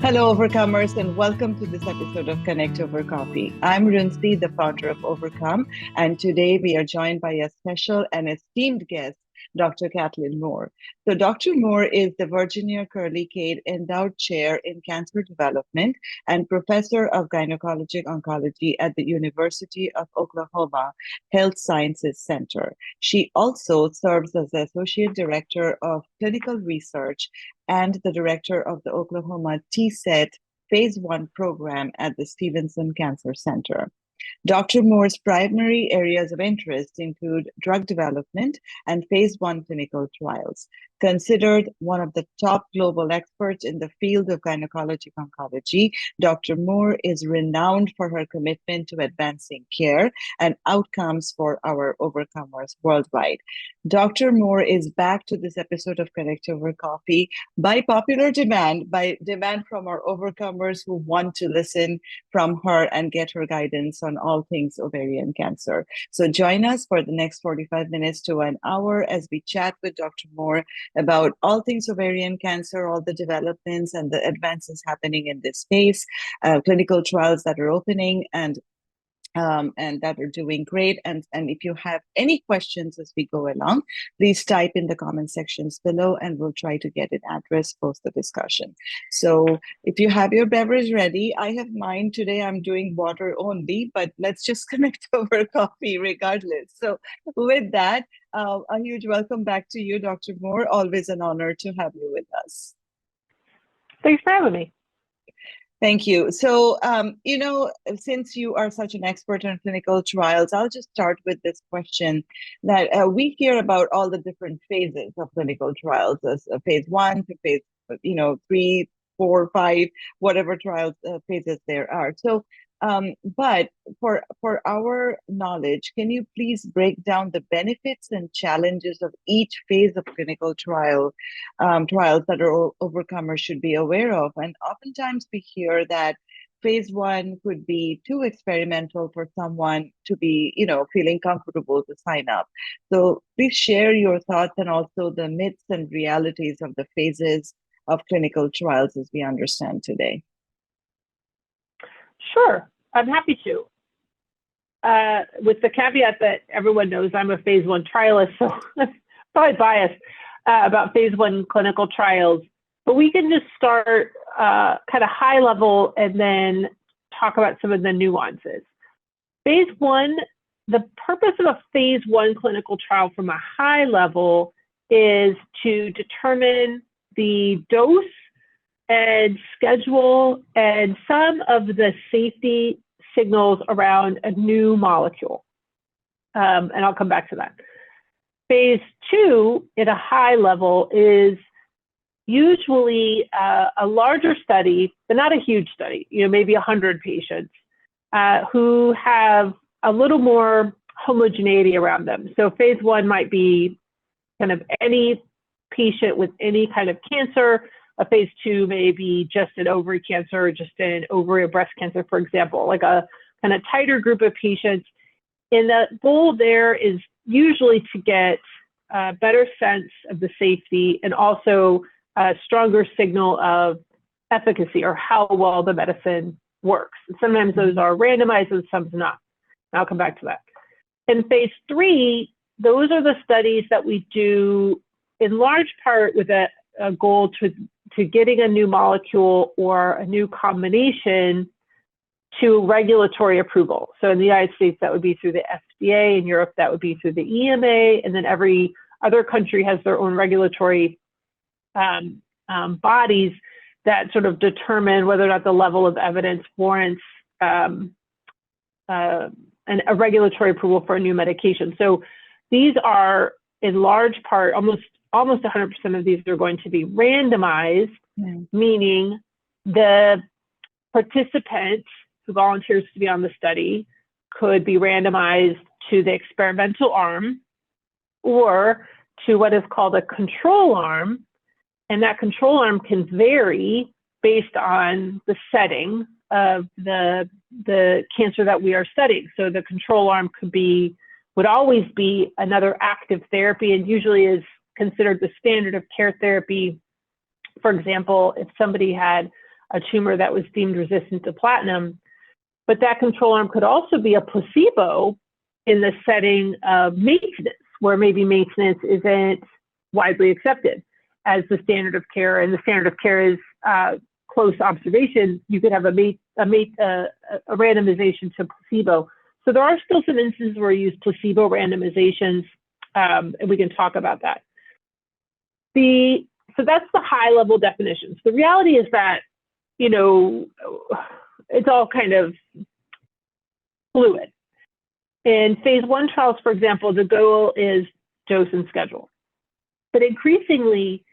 Hello, Overcomers, and welcome to this episode of Connect Over Coffee. I'm Runsi, the founder of Overcome, and today we are joined by a special and esteemed guest, Dr. Kathleen Moore. So, Dr. Moore is the Virginia Curley Cade Endowed Chair in Cancer Development and Professor of Gynecologic Oncology at the University of Oklahoma Health Sciences Center. She also serves as the Associate Director of Clinical Research and the director of the Oklahoma TSET Phase 1 program at the Stevenson Cancer Center. Dr. Moore's primary areas of interest include drug development and Phase 1 clinical trials. Considered one of the top global experts in the field of gynecologic oncology, Dr. Moore is renowned for her commitment to advancing care and outcomes for our overcomers worldwide. Dr. Moore is back to this episode of Connect Over Coffee by popular demand, by demand from our overcomers who want to listen from her and get her guidance on all things ovarian cancer. So join us for the next 45 minutes to an hour as we chat with Dr. Moore about all things ovarian cancer, all the developments and the advances happening in this space, clinical trials that are opening and that are doing great. And if you have any questions as we go along, please type in the comment sections below and we'll try to get it addressed post the discussion. So if you have your beverage ready, I have mine today. I'm doing water only, but let's just connect over coffee regardless. So with that, a huge welcome back to you, Dr. Moore. Always an honor to have you with us. Thanks for having me. Thank you. So, since you are such an expert on clinical trials, I'll just start with this question that we hear about all the different phases of clinical trials, as phase 1 to phase, 3, 4, 5, whatever trials phases there are. So, but for our knowledge, can you please break down the benefits and challenges of each phase of clinical trials that our overcomers should be aware of? And oftentimes we hear that phase 1 could be too experimental for someone to be, feeling comfortable to sign up. So please share your thoughts and also the myths and realities of the phases of clinical trials as we understand today. Sure, I'm happy to. With the caveat that everyone knows I'm a phase 1 trialist, so I'm probably biased about phase 1 clinical trials, but we can just start kind of high level and then talk about some of the nuances. Phase 1, the purpose of a phase 1 clinical trial from a high level is to determine the dose and schedule and some of the safety signals around a new molecule. And I'll come back to that. Phase 2 at a high level is usually a larger study, but not a huge study, maybe 100 patients who have a little more homogeneity around them. So phase 1 might be kind of any patient with any kind of cancer. A phase 2 may be just an ovary cancer, or just an ovary or breast cancer, for example, like a kind of tighter group of patients. And the goal there is usually to get a better sense of the safety and also a stronger signal of efficacy or how well the medicine works. And sometimes those are randomized and some not. And I'll come back to that. In phase 3, those are the studies that we do in large part with a goal to getting a new molecule or a new combination to regulatory approval. So in the United States, that would be through the FDA. In Europe, that would be through the EMA. And then every other country has their own regulatory bodies that sort of determine whether or not the level of evidence warrants a regulatory approval for a new medication. So these are, in large part, almost 100% of these are going to be randomized, meaning the participant who volunteers to be on the study could be randomized to the experimental arm or to what is called a control arm. And that control arm can vary based on the setting of the cancer that we are studying. So the control arm would always be another active therapy, and usually is considered the standard of care therapy. For example, if somebody had a tumor that was deemed resistant to platinum. But that control arm could also be a placebo in the setting of maintenance, where maybe maintenance isn't widely accepted as the standard of care, and the standard of care is close observation. You could have a randomization to placebo. So there are still some instances where you use placebo randomizations, and we can talk about that. So that's the high level definitions. The reality is that, you know, it's all kind of fluid. In phase 1 trials, for example, the goal is dose and schedule. But increasingly,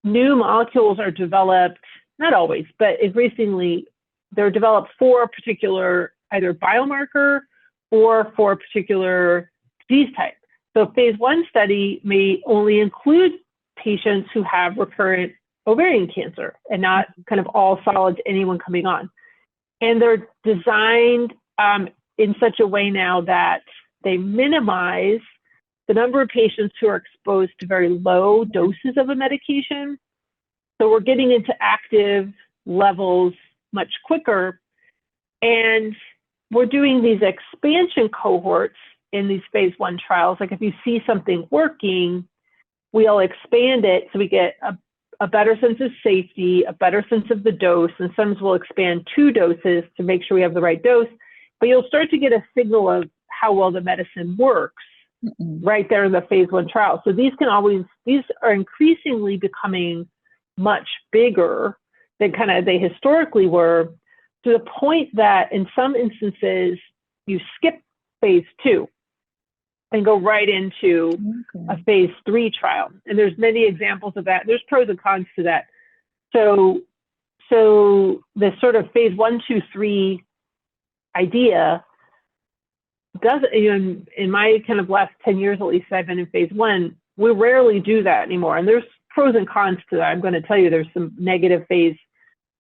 new molecules are developed, not always, but increasingly, they're developed for a particular either biomarker or for a particular disease type. So phase 1 study may only include patients who have recurrent ovarian cancer and not kind of all solids, anyone coming on. And they're designed in such a way now that they minimize the number of patients who are exposed to very low doses of a medication. So we're getting into active levels much quicker. And we're doing these expansion cohorts in these phase 1 trials. Like if you see something working, we'll expand it so we get a better sense of safety, a better sense of the dose, and sometimes we'll expand 2 doses to make sure we have the right dose. But you'll start to get a signal of how well the medicine works right there in the phase 1 trial. So these are increasingly becoming much bigger than kind of they historically were, to the point that in some instances you skip phase 2 and go right into a phase 3 trial. And there's many examples of that. There's pros and cons to that. So the sort of phase 1, 2, 3 idea doesn't, you know, in my kind of last 10 years, at least I've been in phase 1, we rarely do that anymore. And there's pros and cons to that. I'm going to tell you, there's some negative phase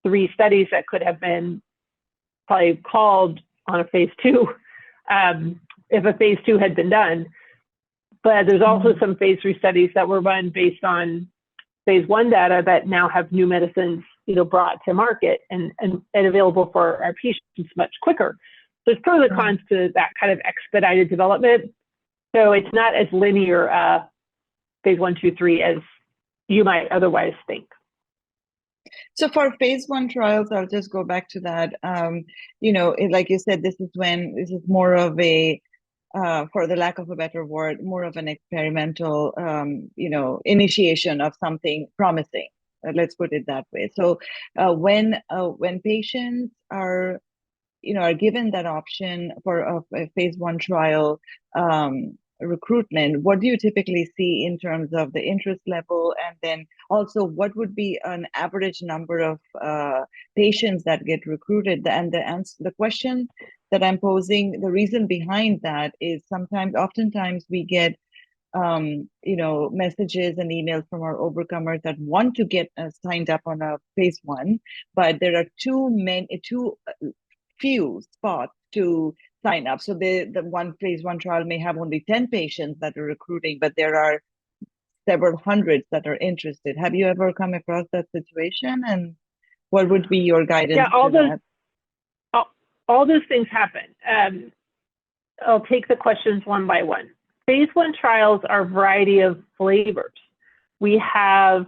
3 studies that could have been probably called on a phase 2 if a phase 2 had been done. But there's also some phase 3 studies that were run based on phase 1 data that now have new medicines, you know, brought to market and available for our patients much quicker. So there's pros and cons to that kind of expedited development. So it's not as linear phase 1, 2, 3 as you might otherwise think. So for phase 1 trials, I'll just go back to that. You know, like you said, this is more of a, for the lack of a better word, more of an experimental, you know, initiation of something promising. Let's put it that way. So when patients are, you know, are given that option for a phase 1 trial recruitment, what do you typically see in terms of the interest level? And then also, what would be an average number of patients that get recruited? And the question that I'm posing, the reason behind that is oftentimes we get, you know, messages and emails from our overcomers that want to get signed up on a phase 1, but there are too few spots to sign up. So the one phase 1 trial may have only 10 patients that are recruiting, but there are several hundreds that are interested. Have you ever come across that situation? And what would be your guidance? Yeah, all those things happen. I'll take the questions one by one. Phase 1 trials are a variety of flavors. We have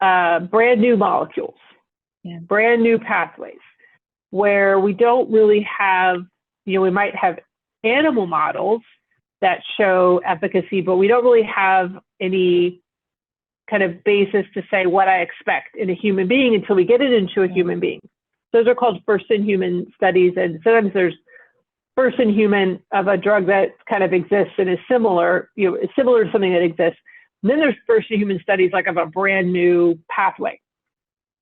brand new molecules, brand new pathways, where we don't really have, you know, we might have animal models that show efficacy, but we don't really have any kind of basis to say what I expect in a human being until we get it into a human being. Those are called first-in-human studies, and sometimes there's first-in-human of a drug that kind of exists and is similar, you know, is similar to something that exists. And then there's first-in-human studies like of a brand new pathway.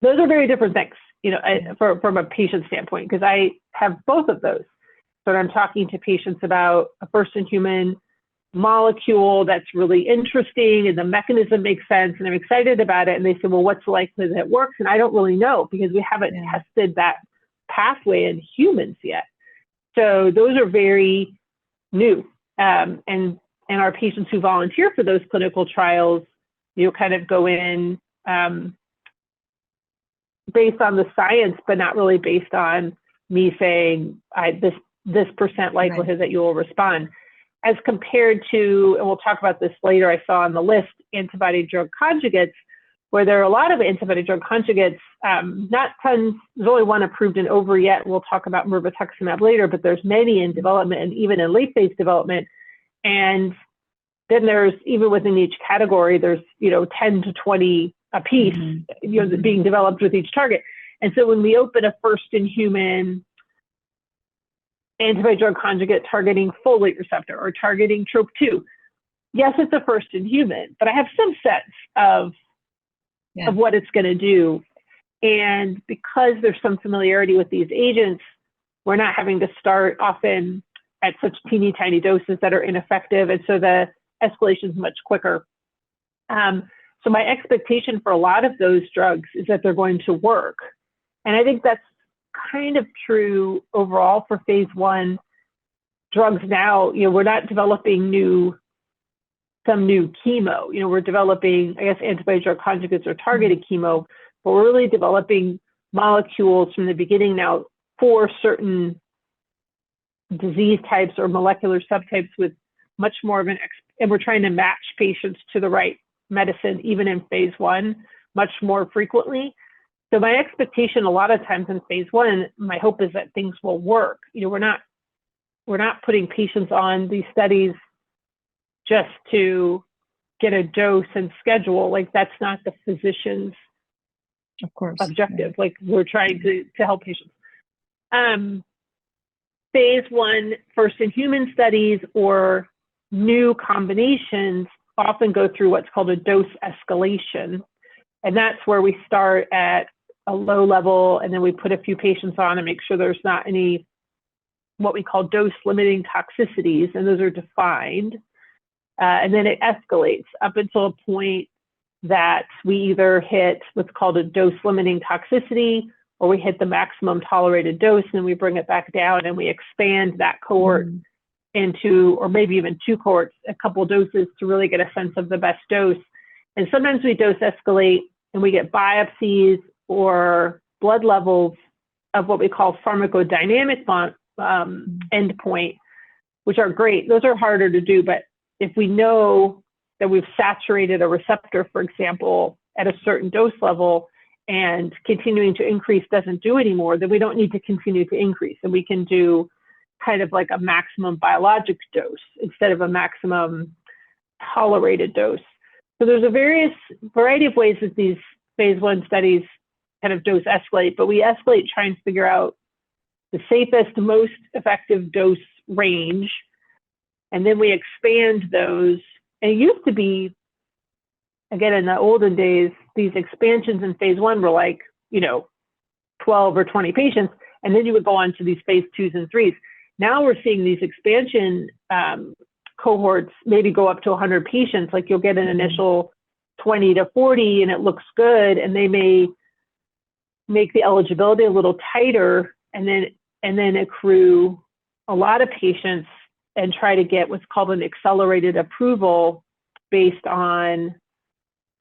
Those are very different things, you know, from a patient standpoint, because I have both of those. So I'm talking to patients about a first-in-human molecule that's really interesting and the mechanism makes sense and I'm excited about it. And they say, well, what's the likelihood that it works? And I don't really know because we haven't tested that pathway in humans yet. So those are very new. And our patients who volunteer for those clinical trials, you know, kind of go in, based on the science, but not really based on me saying this percent likelihood that you will respond. As compared to, and we'll talk about this later, I saw on the list, antibody drug conjugates, where there are a lot of antibody drug conjugates, not tons, there's only one approved in Ovar yet. We'll talk about mirvetuximab later, but there's many in development and even in late phase development. And then there's, even within each category, there's, 10 to 20 a piece, being developed with each target. And so when we open a first in human antibody drug conjugate targeting folate receptor or targeting TROP2, yes, it's a first in human, but I have some sense of what it's going to do. And because there's some familiarity with these agents, we're not having to start often at such teeny tiny doses that are ineffective. And so the escalation is much quicker. So my expectation for a lot of those drugs is that they're going to work. And I think that's kind of true overall for phase 1 drugs now. We're not developing some new chemo. We're developing, I guess, antibody drug conjugates or targeted chemo, but we're really developing molecules from the beginning now for certain disease types or molecular subtypes with much more of and we're trying to match patients to the right medicine, even in phase 1, much more frequently. So my expectation a lot of times in phase 1, my hope is that things will work. We're not putting patients on these studies just to get a dose and schedule. Like, that's not the physician's objective. Like, we're trying to help patients. Phase 1 first in human studies or new combinations often go through what's called a dose escalation. And that's where we start at a low level, and then we put a few patients on and make sure there's not any what we call dose limiting toxicities, and those are defined. And then it escalates up until a point that we either hit what's called a dose limiting toxicity, or we hit the maximum tolerated dose, and we bring it back down and we expand that cohort into, or maybe even 2 cohorts, a couple doses to really get a sense of the best dose. And sometimes we dose escalate and we get biopsies or blood levels of what we call pharmacodynamic endpoint, which are great. Those are harder to do, but if we know that we've saturated a receptor, for example, at a certain dose level, and continuing to increase doesn't do anymore, then we don't need to continue to increase. And we can do kind of like a maximum biologic dose instead of a maximum tolerated dose. So there's a variety of ways that these phase 1 studies kind of dose escalate, but we escalate trying to figure out the safest, most effective dose range. And then we expand those. And it used to be, again, in the olden days, these expansions in phase 1 were like, 12 or 20 patients, and then you would go on to these phase 2s and 3s. Now we're seeing these expansion cohorts maybe go up to 100 patients. Like, you'll get an initial 20 to 40 and it looks good, and they may make the eligibility a little tighter and then accrue a lot of patients and try to get what's called an accelerated approval based on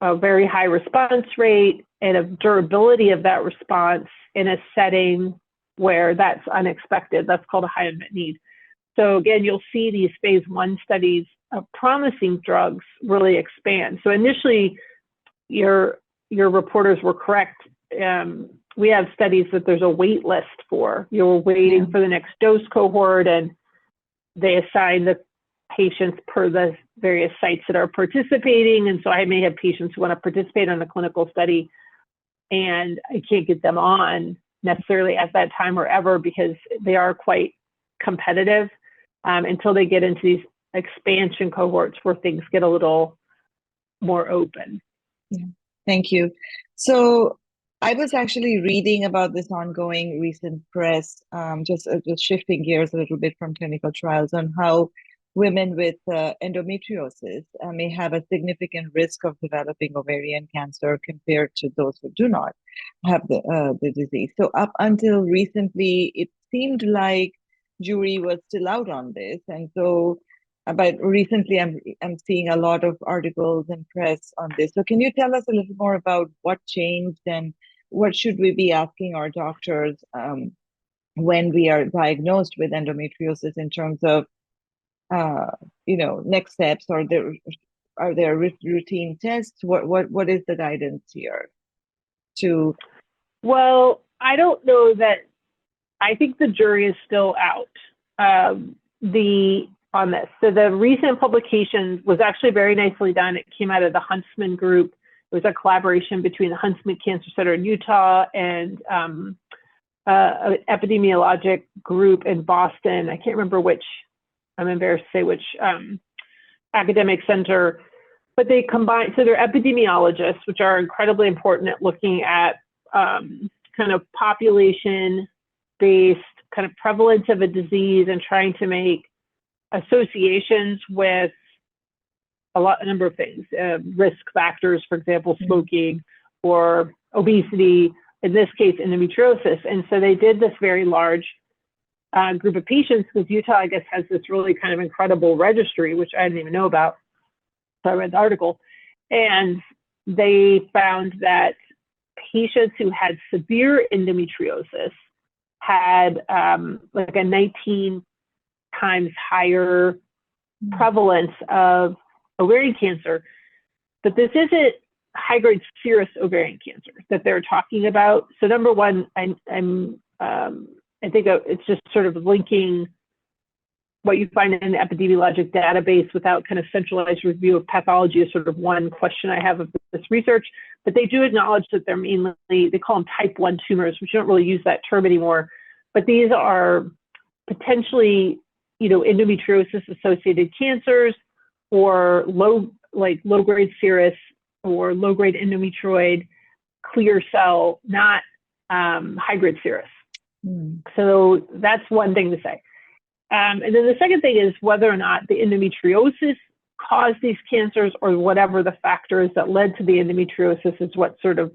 a very high response rate and a durability of that response in a setting where that's unexpected. That's called a high unmet need. So again, you'll see these phase 1 studies of promising drugs really expand. So initially, your reporters were correct. We have studies that there's a wait list for. You're waiting for the next dose cohort, and they assign the patients per the various sites that are participating. And so I may have patients who want to participate in a clinical study, and I can't get them on necessarily at that time or ever, because they are quite competitive until they get into these expansion cohorts where things get a little more open. Yeah. Thank you. So I was actually reading about this ongoing recent press, just shifting gears a little bit from clinical trials, on how women with endometriosis may have a significant risk of developing ovarian cancer compared to those who do not have the disease. So up until recently, it seemed like jury was still out on this, and so but recently I'm seeing a lot of articles and press on this. So can you tell us a little more about what changed and what should we be asking our doctors when we are diagnosed with endometriosis in terms of next steps, or are there routine tests? What is the guidance here to? Well, I don't know that. I think the jury is still out on this. So the recent publication was actually very nicely done. It came out of the Huntsman group. It was a collaboration between the Huntsman Cancer Center in Utah and an epidemiologic group in Boston. I can't remember which, I'm embarrassed to say which academic center, but they combine, so they're epidemiologists, which are incredibly important at looking at kind of population-based kind of prevalence of a disease and trying to make associations with a number of things, risk factors, for example, smoking or obesity, in this case, endometriosis. And so they did this very large group of patients, because Utah, I guess, has this really kind of incredible registry, which I didn't even know about. So I read the article, and they found that patients who had severe endometriosis had like a 19 times higher prevalence of ovarian cancer. But this isn't high-grade serous ovarian cancer that they're talking about. So number one, I think it's just sort of linking what you find in the epidemiologic database without kind of centralized review of pathology is sort of one question I have of this research. But they do acknowledge that they're mainly, they call them type 1 tumors, which you don't really use that term anymore. But these are potentially, endometriosis associated cancers, or low-grade serous or low-grade endometrioid clear cell, not high-grade serous. So that's one thing to say. And then the second thing is whether or not the endometriosis caused these cancers, or whatever the factors that led to the endometriosis is what sort of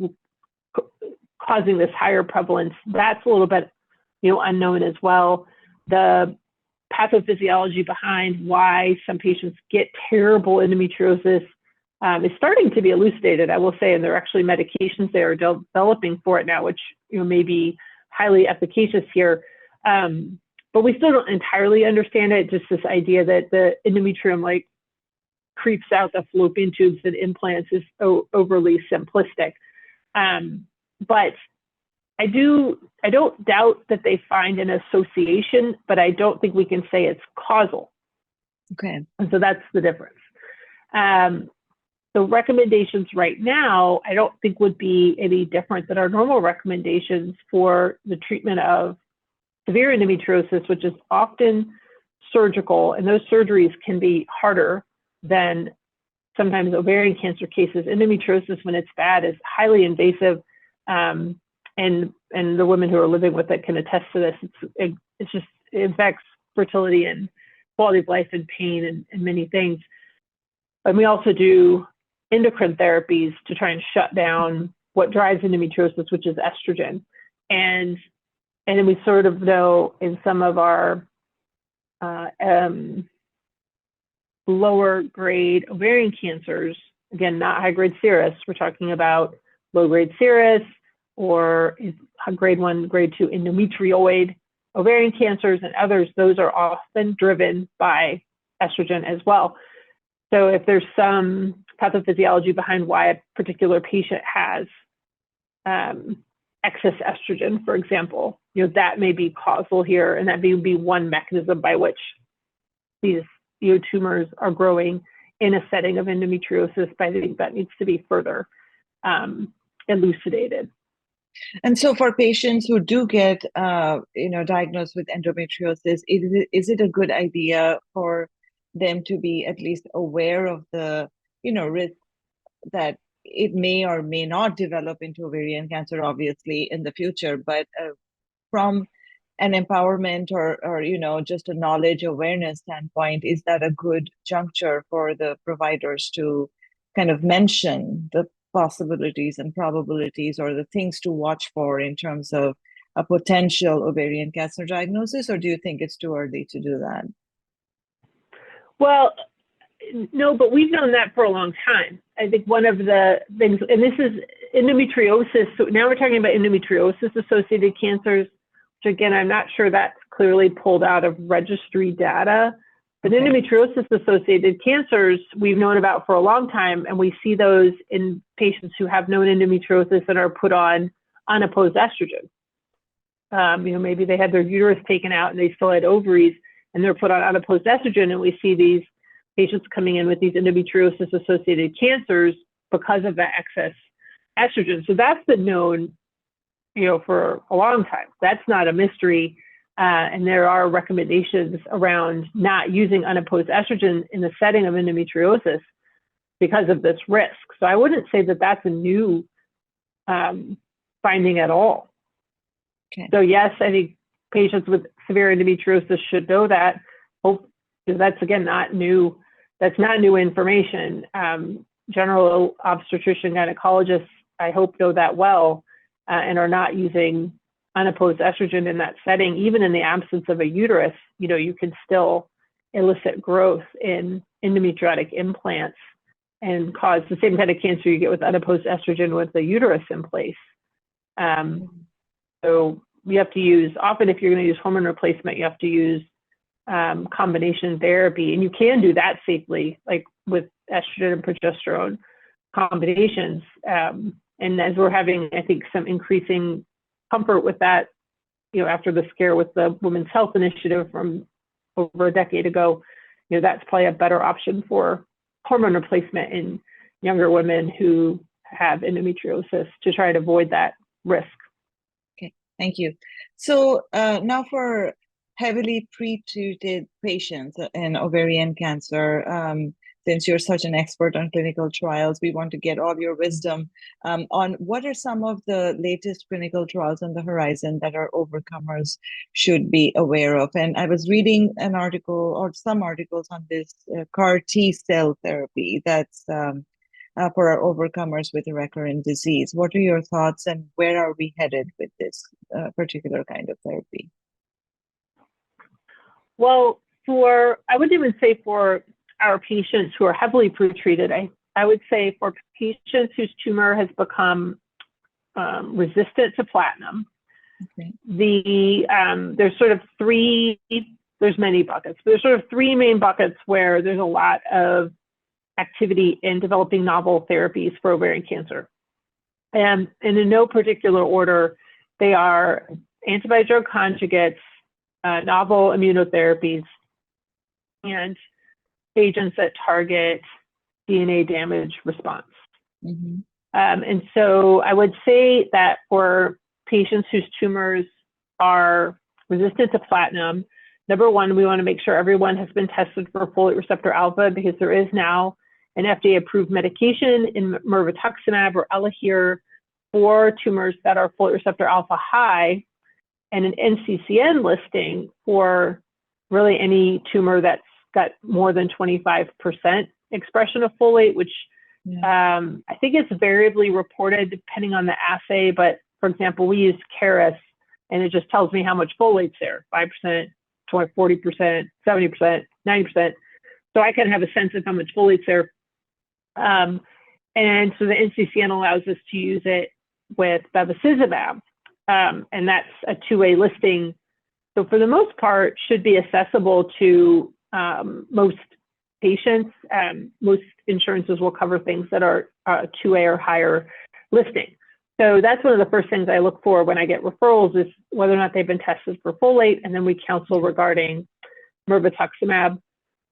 causing this higher prevalence. That's a little bit, unknown as well. The pathophysiology behind why some patients get terrible endometriosis is starting to be elucidated, I will say, and there are actually medications they are developing for it now, which may be highly efficacious here. But we still don't entirely understand it. Just this idea that the endometrium creeps out the fallopian tubes and implants is overly simplistic. But I don't doubt that they find an association, but I don't think we can say it's causal. Okay. And so that's the difference. So recommendations right now, I don't think would be any different than our normal recommendations for the treatment of severe endometriosis, which is often surgical, and those surgeries can be harder than sometimes ovarian cancer cases. Endometriosis, when it's bad, is highly invasive, and the women who are living with it can attest to this. It affects fertility and quality of life and pain and many things. And we also do endocrine therapies to try and shut down what drives endometriosis, which is estrogen. And then we sort of know in some of our lower grade ovarian cancers, again, not high grade serous, we're talking about low grade serous or grade 1, grade 2 endometrioid ovarian cancers and others, those are often driven by estrogen as well. So if there's some pathophysiology behind why a particular patient has excess estrogen, for example, that may be causal here, and that may be one mechanism by which these tumors are growing in a setting of endometriosis, but I think that needs to be further elucidated. And so for patients who do get, diagnosed with endometriosis, is it a good idea for them to be at least aware of the, risk that it may or may not develop into ovarian cancer, obviously, in the future, but from an empowerment or just a knowledge awareness standpoint, is that a good juncture for the providers to kind of mention the possibilities and probabilities or the things to watch for in terms of a potential ovarian cancer diagnosis, or do you think it's too early to do that? Well, no, but we've known that for a long time. I think one of the things, and this is endometriosis. So now we're talking about endometriosis-associated cancers, which again, I'm not sure that's clearly pulled out of registry data. But endometriosis-associated cancers, we've known about for a long time, and we see those in patients who have known endometriosis and are put on unopposed estrogen. Maybe they had their uterus taken out and they still had ovaries, and they're put on unopposed estrogen, and we see these patients coming in with these endometriosis-associated cancers because of that excess estrogen. So that's been known, for a long time. That's not a mystery. And there are recommendations around not using unopposed estrogen in the setting of endometriosis because of this risk. So I wouldn't say that that's a new finding at all. Okay. So yes, I think patients with severe endometriosis should know that. That's again not new. That's not new information. General obstetrician gynecologists, I hope, know that well and are not using unopposed estrogen in that setting. Even in the absence of a uterus, you can still elicit growth in endometriotic implants and cause the same kind of cancer you get with unopposed estrogen with the uterus in place. So you have to use, often if you're going to use hormone replacement, you have to use combination therapy, and you can do that safely, like with estrogen and progesterone combinations. And as we're having, I think, some increasing comfort with that, after the scare with the Women's Health Initiative from over a decade ago, that's probably a better option for hormone replacement in younger women who have endometriosis to try to avoid that risk. Okay, thank you. So now for heavily pre-treated patients in ovarian cancer, since you're such an expert on clinical trials, we want to get all your wisdom on what are some of the latest clinical trials on the horizon that our overcomers should be aware of. And I was reading an article or some articles on this CAR T cell therapy that's for our overcomers with a recurrent disease. What are your thoughts, and where are we headed with this particular kind of therapy? Well, I wouldn't even say for our patients who are heavily pretreated, I would say for patients whose tumor has become resistant to platinum, okay. There's sort of there's many buckets, but there's sort of three main buckets where there's a lot of activity in developing novel therapies for ovarian cancer. And in no particular order, they are antibody drug conjugates, novel immunotherapies, and agents that target DNA damage response. Mm-hmm. And so I would say that for patients whose tumors are resistant to platinum, number one, we want to make sure everyone has been tested for folate receptor alpha, because there is now an FDA-approved medication in mirvetuximab or Elahere for tumors that are folate receptor alpha high, and an NCCN listing for really any tumor that's got more than 25% expression of folate, which I think it's variably reported depending on the assay. But for example, we use Caris, and it just tells me how much folate's there, 5%, 40%, 70%, 90%. So I can have a sense of how much folate's there. And so the NCCN allows us to use it with bevacizumab, and that's a two-way listing. So for the most part, should be accessible to most patients. Most insurances will cover things that are 2A or higher listing. So that's one of the first things I look for when I get referrals, is whether or not they've been tested for folate, and then we counsel regarding mirvetuximab.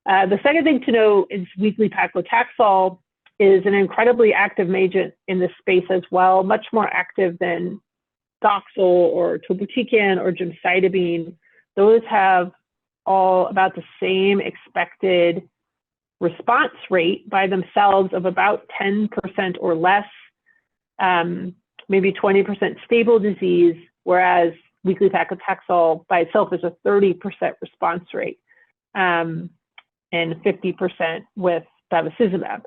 The second thing to know is weekly paclitaxel is an incredibly active agent in this space as well, much more active than Doxil or topotecan or gemcitabine. Those have all about the same expected response rate by themselves of about 10% or less, maybe 20% stable disease, whereas weekly paclitaxel by itself is a 30% response rate, and 50% with bevacizumab.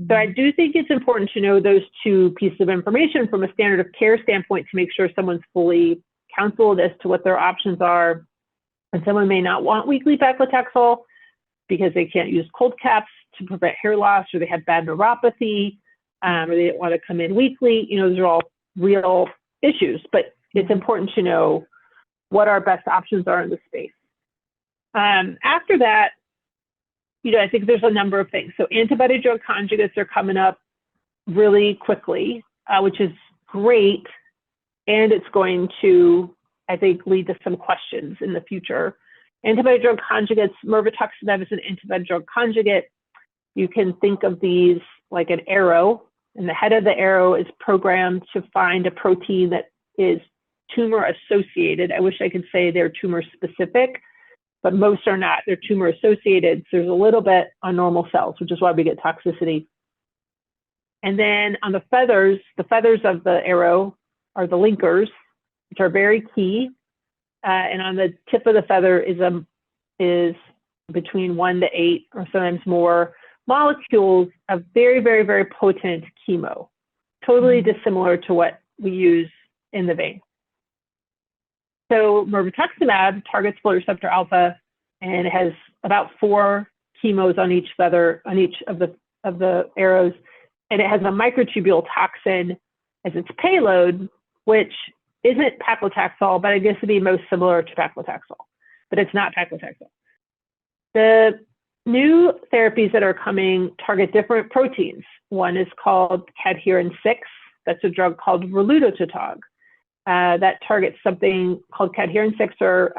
So I do think it's important to know those two pieces of information from a standard of care standpoint to make sure someone's fully counseled as to what their options are. And someone may not want weekly paclitaxel because they can't use cold caps. to prevent hair loss, or they had bad neuropathy, or they didn't want to come in weekly. Those are all real issues, but it's important to know what our best options are in the space. After that, I think there's a number of things. So antibody drug conjugates are coming up really quickly, which is great. And it's going to, I think, lead to some questions in the future. Antibody drug conjugates, mirvetuximab is an antibody drug conjugate. You can think of these like an arrow, and the head of the arrow is programmed to find a protein that is tumor associated. I wish I could say they're tumor specific, but most are not. They're tumor associated. So there's a little bit on normal cells, which is why we get toxicity. And then on the feathers of the arrow are the linkers, which are very key. And on the tip of the feather is between 1 to 8 or sometimes more molecules of very, very, very potent chemo, totally dissimilar to what we use in the vein. So mirvetuximab targets folate receptor alpha, and it has about 4 chemos on each feather, on each of the arrows, and it has a microtubule toxin as its payload, which isn't paclitaxel, but I guess it'd be most similar to paclitaxel, but it's not paclitaxel. The new therapies that are coming target different proteins. One is called cadherin-6. That's a drug called relutotug. That targets something called cadherin-6 or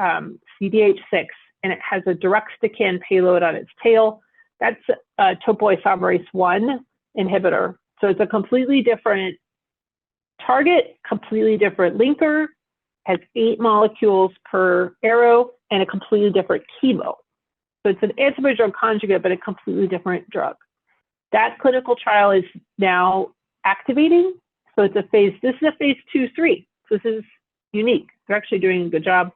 CDH6, and it has a deruxtecan payload on its tail. That's a topoisomerase 1 inhibitor. So it's a completely different target, completely different linker, has 8 molecules per arrow, and a completely different chemo. So it's an antibody drug conjugate, but a completely different drug. That clinical trial is now activating. So this is a phase 2/3. So this is unique. They're actually doing a good job.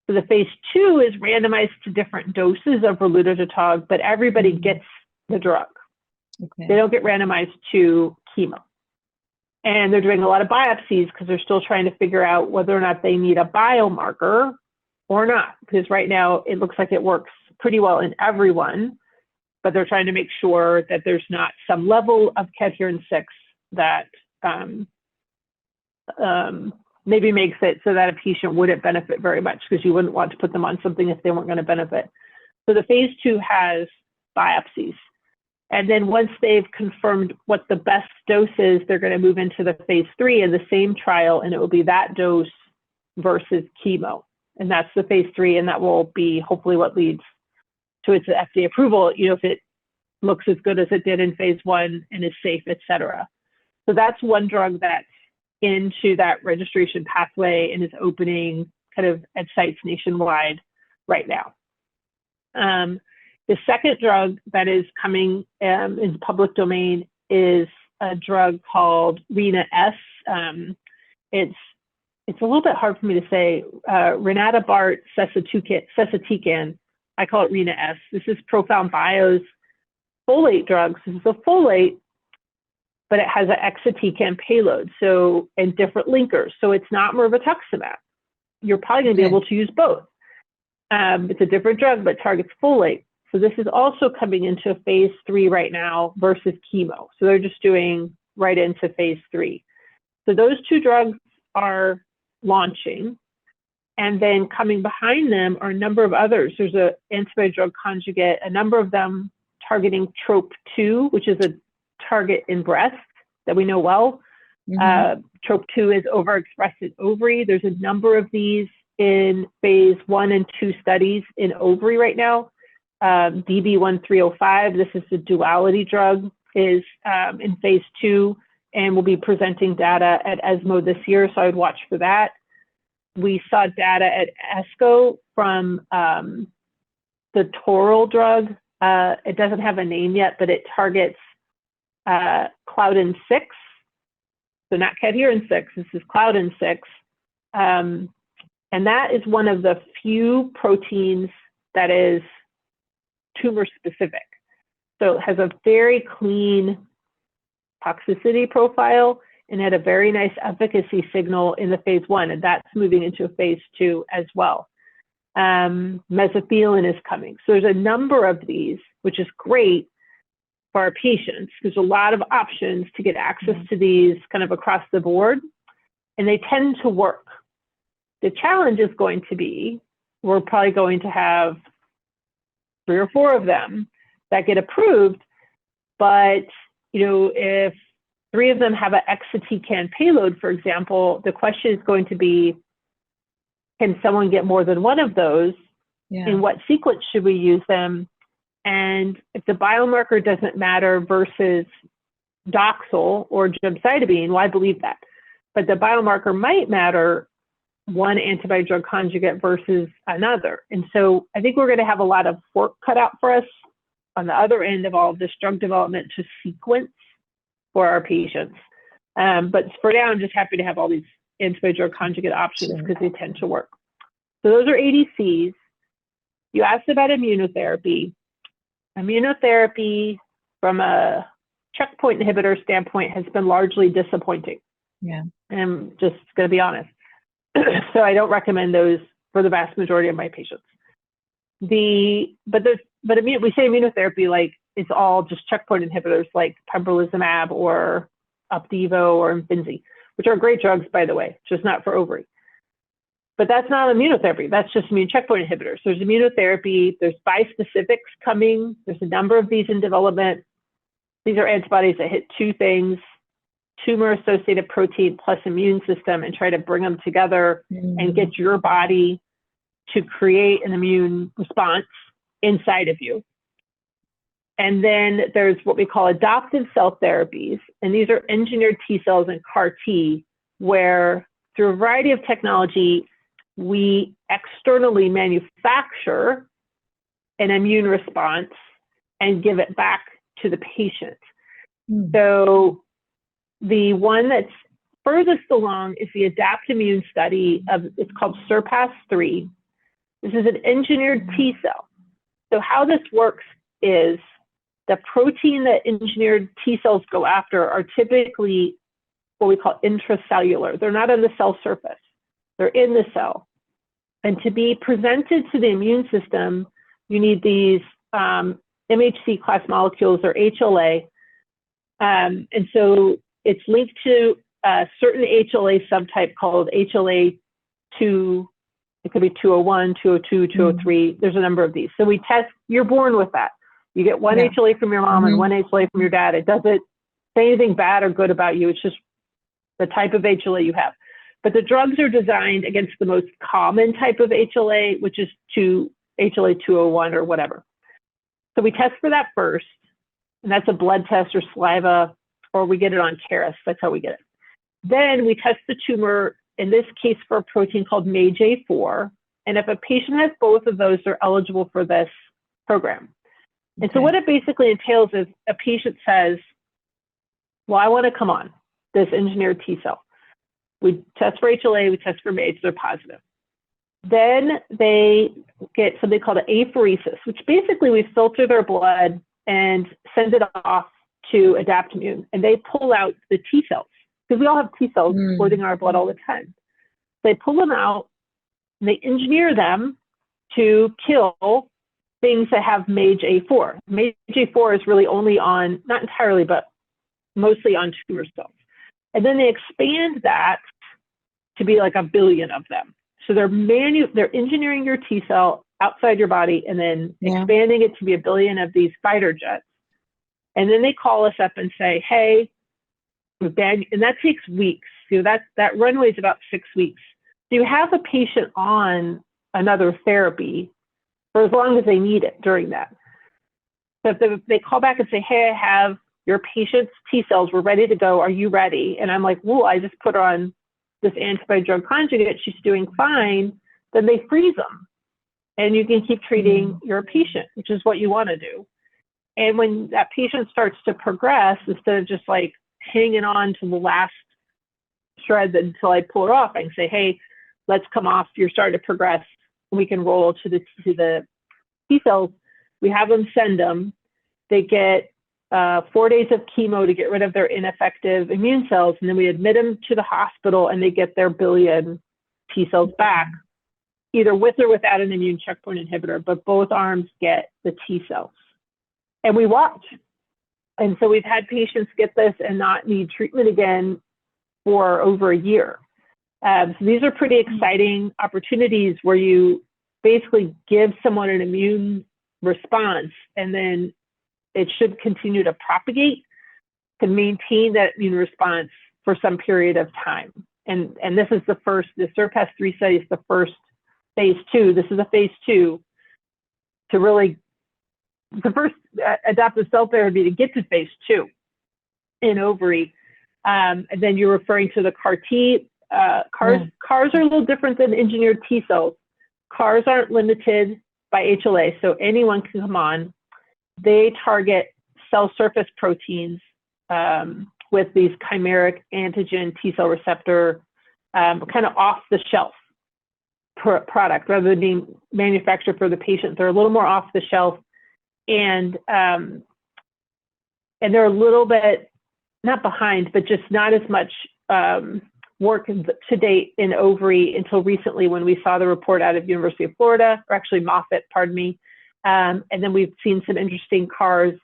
So the phase 2 is randomized to different doses of relutotug, but everybody gets the drug. Okay. They don't get randomized to chemo. And they're doing a lot of biopsies because they're still trying to figure out whether or not they need a biomarker or not. Because right now it looks like it works pretty well in everyone, but they're trying to make sure that there's not some level of cadherin-6 that maybe makes it so that a patient wouldn't benefit very much, because you wouldn't want to put them on something if they weren't going to benefit. So the phase 2 has biopsies. And then once they've confirmed what the best dose is, they're going to move into the phase 3 in the same trial, and it will be that dose versus chemo. And that's the phase 3, and that will be hopefully what leads to its FDA approval, if it looks as good as it did in phase 1 and is safe, et cetera. So that's one drug that's into that registration pathway and is opening kind of at sites nationwide right now. The second drug that is coming in public domain is a drug called Rina-S. It's a little bit hard for me to say. Rinatibart sesatecan. I call it Rina-S. This is Profound Bio's folate drugs. This is a folate, but it has an exatecan payload, and different linkers. So it's not mirvetuximab. You're probably going to be able to use both. It's a different drug, but targets folate. So this is also coming into phase 3 right now versus chemo. So they're just doing right into phase 3. So those 2 drugs are launching. And then coming behind them are a number of others. There's an antibody drug conjugate, a number of them targeting TROP2, which is a target in breast that we know well. TROP2 is overexpressed in ovary. There's a number of these in phase 1 and 2 studies in ovary right now. DB1305, this is the duality drug, is in phase 2 and will be presenting data at ESMO this year, so I would watch for that. We saw data at ASCO from the Toral drug. It doesn't have a name yet, but it targets Claudin-6, so not cadherin-6, this is Claudin-6. And that is one of the few proteins that is tumor specific. So it has a very clean toxicity profile and had a very nice efficacy signal in the phase 1, and that's moving into phase 2 as well. Mesothelin is coming. So there's a number of these, which is great. for our patients. There's a lot of options to get access to these kind of across the board, and they tend to work. The challenge is going to be, we're probably going to have 3 or 4 of them that get approved, but if 3 of them have an exatecan payload, for example, the question is going to be, can someone get more than one of those? In what sequence should we use them? And if the biomarker doesn't matter versus Doxil or gemcitabine, well, I believe that. But the biomarker might matter, one antibody drug conjugate versus another. And so I think we're going to have a lot of work cut out for us on the other end of all of this drug development to sequence for our patients. But for now, I'm just happy to have all these antibody drug conjugate options because they tend to work. So those are ADCs. You asked about immunotherapy. Immunotherapy from a checkpoint inhibitor standpoint has been largely disappointing. Yeah. I'm just going to be honest. So I don't recommend those for the vast majority of my patients. But we say immunotherapy like it's all just checkpoint inhibitors like pembrolizumab or Opdivo or Imfinzi, which are great drugs, by the way, just not for ovary. But that's not immunotherapy. That's just immune checkpoint inhibitors. There's immunotherapy. There's bispecifics coming. There's a number of these in development. These are antibodies that hit 2 things: tumor-associated protein plus immune system, and try to bring them together and get your body to create an immune response inside of you. And then there's what we call adoptive cell therapies. And these are engineered T cells and CAR T, where through a variety of technology, we externally manufacture an immune response and give it back to the patient. So the one that's furthest along is the Adapt Immune study it's called Surpass-3. This is an engineered T cell. So how this works is the protein that engineered T cells go after are typically what we call intracellular. They're not on the cell surface. They're in the cell. And to be presented to the immune system, you need these MHC class molecules, or HLA. And so it's linked to a certain HLA subtype called HLA2. It could be 201, 202, 203. There's a number of these. So we test, you're born with that. You get one HLA from your mom and one HLA from your dad. It doesn't say anything bad or good about you. It's just the type of HLA you have. But the drugs are designed against the most common type of HLA, which is HLA 201 or whatever. So we test for that first, and that's a blood test or saliva, or we get it on Caris. That's how we get it. Then we test the tumor, in this case for a protein called MAGE-A4. And if a patient has both of those, they're eligible for this program. And so what it basically entails is a patient says, well, I want to come on this engineered T cell. We test for HLA, we test for MAGE, they're positive. Then they get something called an apheresis, which basically we filter their blood and send it off to Adaptimmune, and they pull out the T cells, because we all have T cells floating in our blood all the time. They pull them out, and they engineer them to kill things that have MAGE-A4. MAGE-A4 is really only on, not entirely, but mostly on tumor cells. And then they expand that to be like 1 billion of them. So they're engineering your T cell outside your body and then expanding it to be 1 billion of these fighter jets. And then they call us up and say, hey, and that takes weeks. That runway is about 6 weeks. So you have a patient on another therapy for as long as they need it during that. So if they call back and say, hey, I have your patient's T cells, we're ready to go, are you ready? And I'm like, well, I just put her on this antibody drug conjugate, she's doing fine, then they freeze them. And you can keep treating your patient, which is what you want to do. And when that patient starts to progress, instead of just like hanging on to the last shred until I pull it off, I can say, hey, let's come off, you're starting to progress. We can roll to the T cells. We have them send them. They get 4 days of chemo to get rid of their ineffective immune cells, and then we admit them to the hospital and they get their 1 billion T cells back, either with or without an immune checkpoint inhibitor, but both arms get the T cells. And we watch. And so we've had patients get this and not need treatment again for over a year. So these are pretty exciting opportunities where you basically give someone an immune response, and then it should continue to propagate to maintain that immune response for some period of time. And this is the SURPASS-3 study is the first phase 2. This is a phase 2 to really, the first adaptive cell therapy to get to phase 2 in ovary. And then you're referring to the CAR T. CARs are a little different than engineered T cells. CARs aren't limited by HLA, so anyone can come on. They target cell surface proteins with these chimeric antigen T cell receptor, kind of off the shelf product rather than being manufactured for the patient. They're a little more off the shelf, and they're a little bit not behind, but just not as much work to date in ovary until recently when we saw the report out of University of Florida, or actually Moffitt, pardon me. And then we've seen some interesting CARs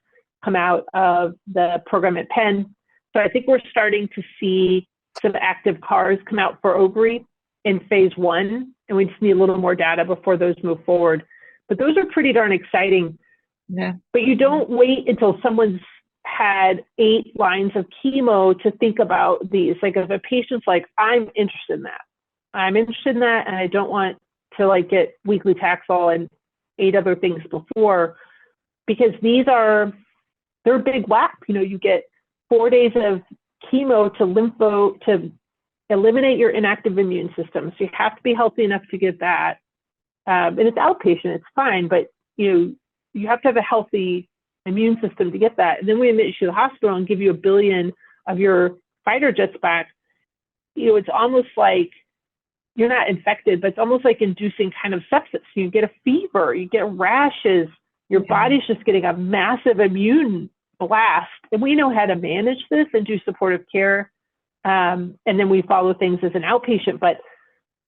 come out of the program at Penn. So I think we're starting to see some active CARs come out for ovary in phase 1, and we just need a little more data before those move forward. But those are pretty darn exciting. Yeah. But you don't wait until someone's had 8 lines of chemo to think about these. Like if a patient's like, I'm interested in that. I'm interested in that, and I don't want to like get weekly Taxol and 8 other things before, because they're a big whack. You know, you get 4 days of chemo to eliminate your inactive immune system. So you have to be healthy enough to get that. And it's outpatient, it's fine, but you have to have a healthy immune system to get that. And then we admit you to the hospital and give you 1 billion of your fighter jets back. You know, it's almost like you're not infected, but it's almost like inducing kind of sepsis. You get a fever, you get rashes, your body's just getting a massive immune blast. And we know how to manage this and do supportive care. And then we follow things as an outpatient, but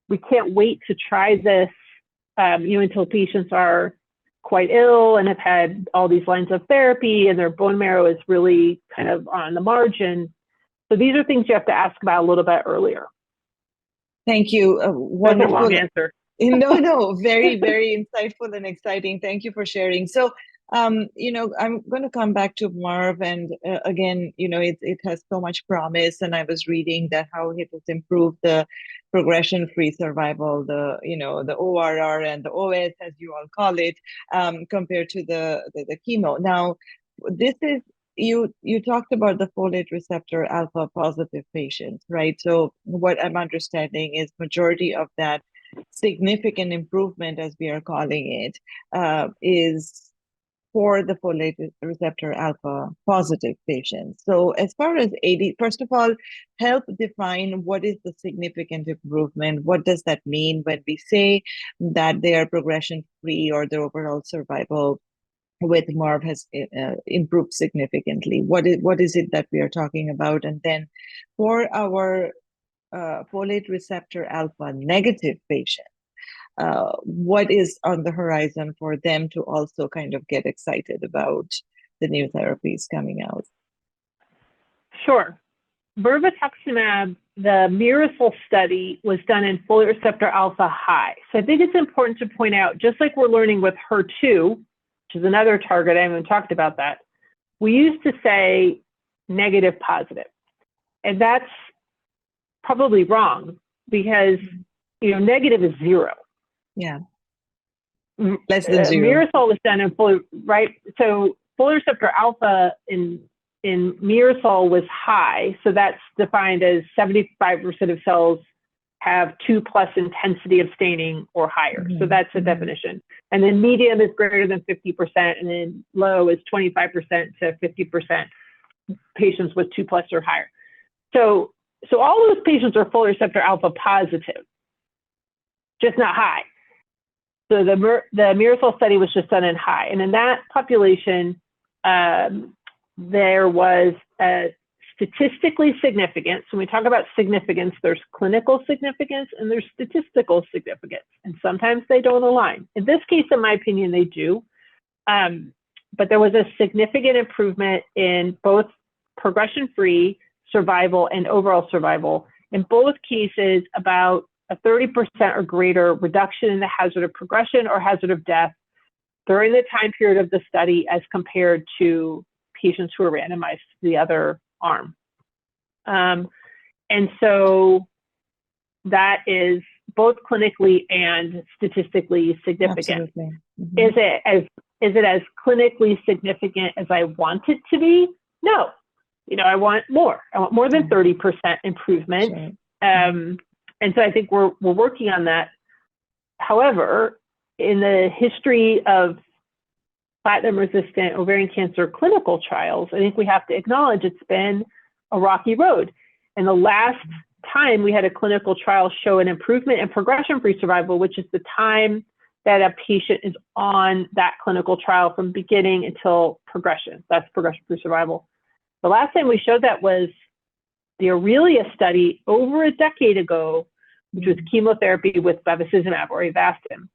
we can't wait to try this, until patients are quite ill and have had all these lines of therapy and their bone marrow is really kind of on the margin. So these are things you have to ask about a little bit earlier. Thank you. Wonderful long answer. No, very, very insightful and exciting. Thank you for sharing. So, I'm going to come back to Marv, and again, it has so much promise. And I was reading that how it has improved the progression-free survival, the ORR and the OS, as you all call it, compared to the chemo. Now, this is you talked about the folate receptor alpha positive patients, right? So what I'm understanding is majority of that significant improvement, as we are calling it, is for the folate receptor alpha positive patients. So as far as first of all, help define what is the significant improvement. What does that mean when we say that they are progression free or their overall survival with MARV has improved significantly? What is it that we are talking about? And then for our folate receptor alpha negative patients, what is on the horizon for them to also kind of get excited about the new therapies coming out? Sure. Mirvetuximab, the MIRASOL study was done in folate receptor alpha high. So I think it's important to point out, just like we're learning with HER2, which is another target, I haven't talked about that, we used to say negative positive. And that's probably wrong because, negative is 0. Yeah. Less than 0. MIRASOL was done in folate, right? So folate receptor alpha in MIRASOL was high. So that's defined as 75% of cells have 2+ intensity of staining or higher. So that's the definition. And then medium is greater than 50%, and then low is 25% to 50% patients with 2+ or higher. So all those patients are folate receptor alpha positive, just not high. So the MIRASOL study was just done in high. And in that population, there was a statistically significant. So when we talk about significance, there's clinical significance and there's statistical significance. And sometimes they don't align. In this case, in my opinion, they do. but there was a significant improvement in both progression-free survival and overall survival. In both cases, about a 30% or greater reduction in the hazard of progression or hazard of death during the time period of the study as compared to patients who were randomized to the other arm. And so that is both clinically and statistically significant. Mm-hmm. Is it as clinically significant as I want it to be? No. I want more. I want more than 30% improvement. Sure. And so I think we're working on that. However, in the history of platinum-resistant ovarian cancer clinical trials, I think we have to acknowledge it's been a rocky road. And the last time we had a clinical trial show an improvement in progression-free survival, which is the time that a patient is on that clinical trial from beginning until progression. That's progression-free survival. The last time we showed that was the Aurelia study over a decade ago, which was chemotherapy with bevacizumab or Avastin.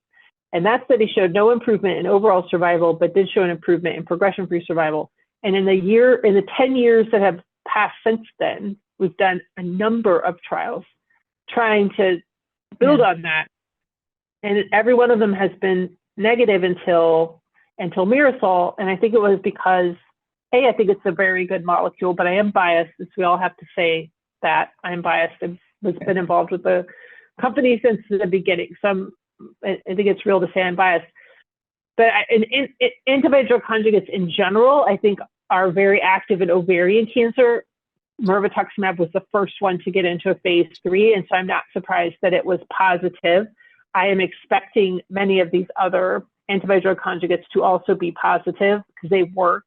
And that study showed no improvement in overall survival, but did show an improvement in progression-free survival. And in the 10 years that have passed since then, we've done a number of trials trying to build on that. And every one of them has been negative until Mirasol. And I think it was because, I think it's a very good molecule, but I am biased, as we all have to say that I'm biased. I've been involved with the company since the beginning. So I think it's real to say I'm biased. But antibody-drug conjugates in general, I think, are very active in ovarian cancer. Mirvetuximab was the first one to get into a phase 3, and so I'm not surprised that it was positive. I am expecting many of these other antibody-drug conjugates to also be positive because they work.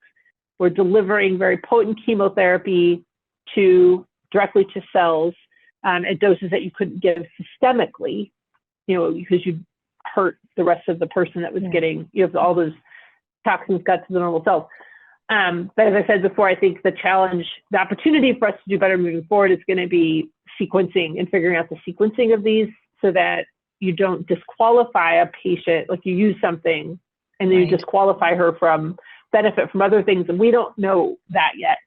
We're delivering very potent chemotherapy directly to cells at doses that you couldn't give systemically, because you'd hurt the rest of the person that was getting, all those toxins got to the normal cells. But as I said before, I think the opportunity for us to do better moving forward is going to be sequencing and figuring out the sequencing of these so that you don't disqualify a patient, like you use something and then you disqualify her from benefit from other things. And we don't know that yet,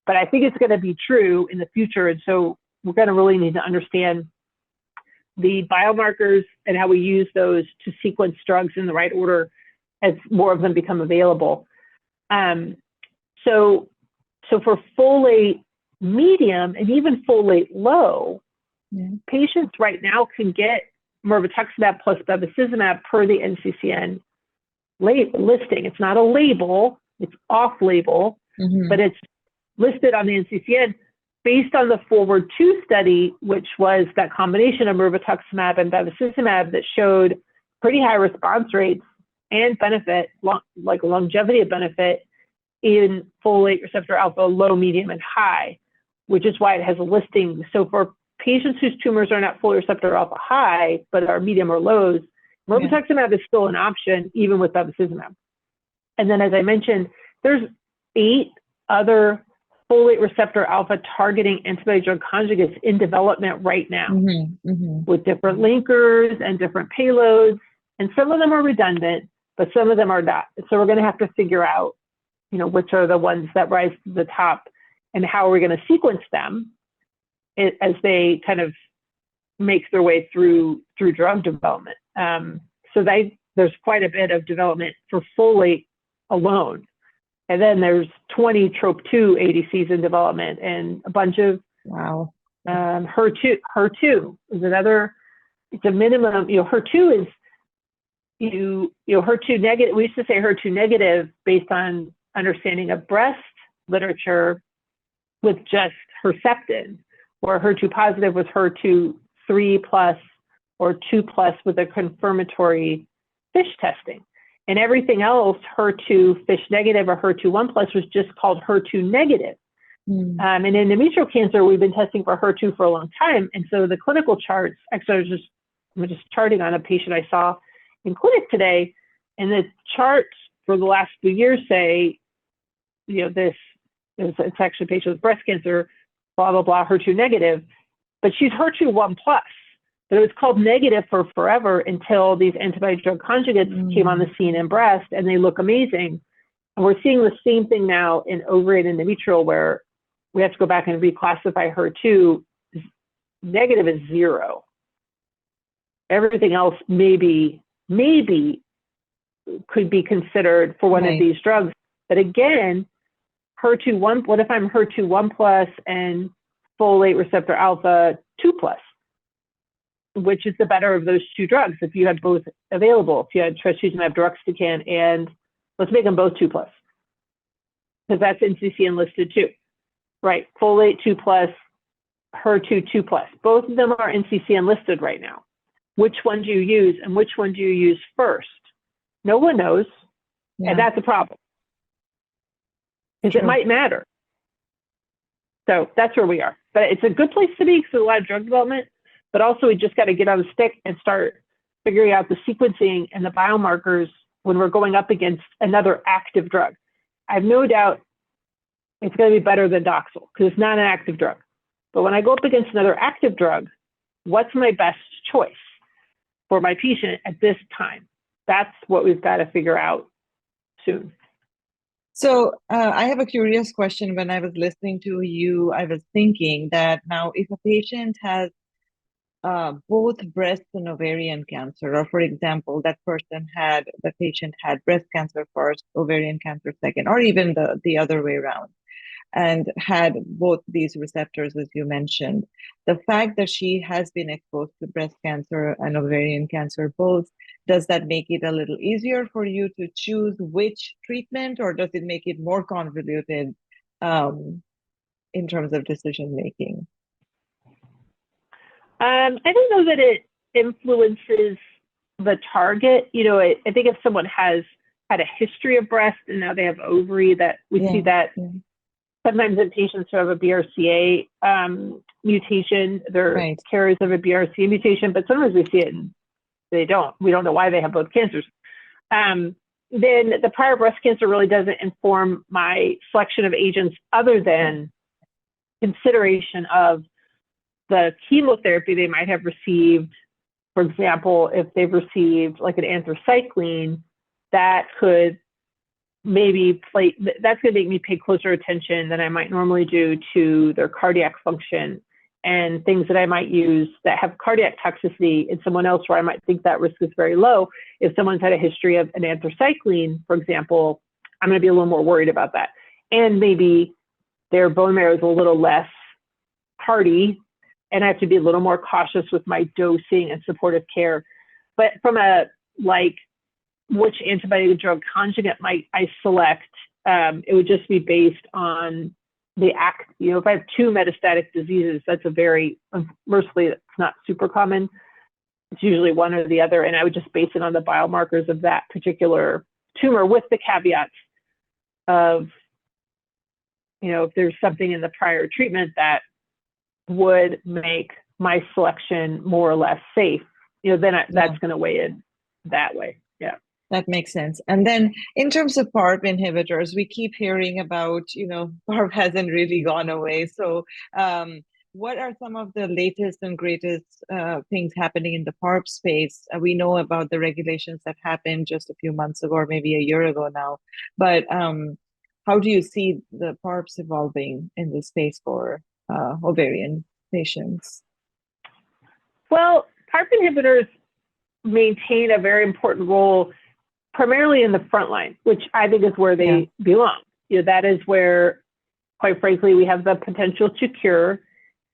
but I think it's going to be true in the future. And so we're going to really need to understand the biomarkers and how we use those to sequence drugs in the right order as more of them become available. So for folate medium and even folate low, patients right now can get mirvetuximab plus bevacizumab per the NCCN listing. It's not a label, it's off-label, but it's listed on the NCCN based on the Forward 2 study, which was that combination of mirvetuximab and bevacizumab that showed pretty high response rates and benefit, like longevity of benefit in folate receptor alpha low, medium, and high, which is why it has a listing. So for patients whose tumors are not folate receptor alpha high, but are medium or lows, mirvetuximab is still an option, even with bevacizumab. And then, as I mentioned, there's 8 other folate receptor alpha targeting antibody-drug conjugates in development right now with different linkers and different payloads. And some of them are redundant, but some of them are not. So we're going to have to figure out, which are the ones that rise to the top and how are we going to sequence them as they kind of make their way through drug development. So there's quite a bit of development for folate alone. And then there's 20 TROP2 ADCs in development and a bunch of HER2 is another, it's a minimum, HER2 is, HER2 negative, we used to say HER2 negative based on understanding of breast literature with just Herceptin, or HER2 positive with HER2 3+ or 2+ with a confirmatory FISH testing. And everything else, HER2 FISH negative or HER2 1+, was just called HER2 negative. And in endometrial cancer, we've been testing for HER2 for a long time. And so the clinical charts, actually, I'm just charting on a patient I saw in clinic today, and the charts for the last few years say, it's actually a patient with breast cancer, blah, blah, blah, HER2 negative, but she's HER2 1+. But it was called negative for forever until these antibody-drug conjugates came on the scene in breast, and they look amazing. And we're seeing the same thing now in ovarian and endometrial, where we have to go back and reclassify HER2. Negative is 0. Everything else maybe could be considered for one of these drugs. But again, HER2 what if I'm HER2 1+ and folate receptor alpha 2+? Which is the better of those two drugs if you had both available? If you had trastuzumab deruxtecan and let's make them both 2+, because that's NCCN listed too, right? Folate 2+, HER2 2+. Both of them are NCCN listed right now. Which one do you use, and which one do you use first? No one knows, and that's a problem, because it might matter. So that's where we are. But it's a good place to be because there's a lot of drug development, but also we just got to get on the stick and start figuring out the sequencing and the biomarkers when we're going up against another active drug. I have no doubt it's going to be better than Doxil because it's not an active drug. But when I go up against another active drug, what's my best choice for my patient at this time? That's what we've got to figure out soon. So I have a curious question. When I was listening to you, I was thinking that now if a patient has both breast and ovarian cancer, or for example, the patient had breast cancer first, ovarian cancer second, or even the other way around, and had both these receptors, as you mentioned, the fact that she has been exposed to breast cancer and ovarian cancer both, does that make it a little easier for you to choose which treatment, or does it make it more convoluted in terms of decision making? I don't know that it influences the target. I think if someone has had a history of breast and now they have ovary, that we see that sometimes in patients who have a BRCA mutation, they're carriers of a BRCA mutation, but sometimes we see it and they don't. We don't know why they have both cancers. Then the prior breast cancer really doesn't inform my selection of agents other than consideration of the chemotherapy they might have received. For example, if they've received like an anthracycline, that could that's going to make me pay closer attention than I might normally do to their cardiac function and things that I might use that have cardiac toxicity in someone else where I might think that risk is very low. If someone's had a history of an anthracycline, for example, I'm going to be a little more worried about that. And maybe their bone marrow is a little less hardy, and I have to be a little more cautious with my dosing and supportive care. But from which antibody drug conjugate might I select, it would just be based on the if I have 2 metastatic diseases, that's mercifully, it's not super common. It's usually one or the other. And I would just base it on the biomarkers of that particular tumor, with the caveats of, if there's something in the prior treatment that would make my selection more or less safe, then that's going to weigh in that way. Yeah. That makes sense. And then in terms of PARP inhibitors, we keep hearing about, PARP hasn't really gone away. So what are some of the latest and greatest things happening in the PARP space? We know about the regulations that happened just a few months ago, or maybe a year ago now. But how do you see the PARPs evolving in this space for ovarian patients? Well, PARP inhibitors maintain a very important role, primarily in the front line, which I think is where they belong. That is where, quite frankly, we have the potential to cure,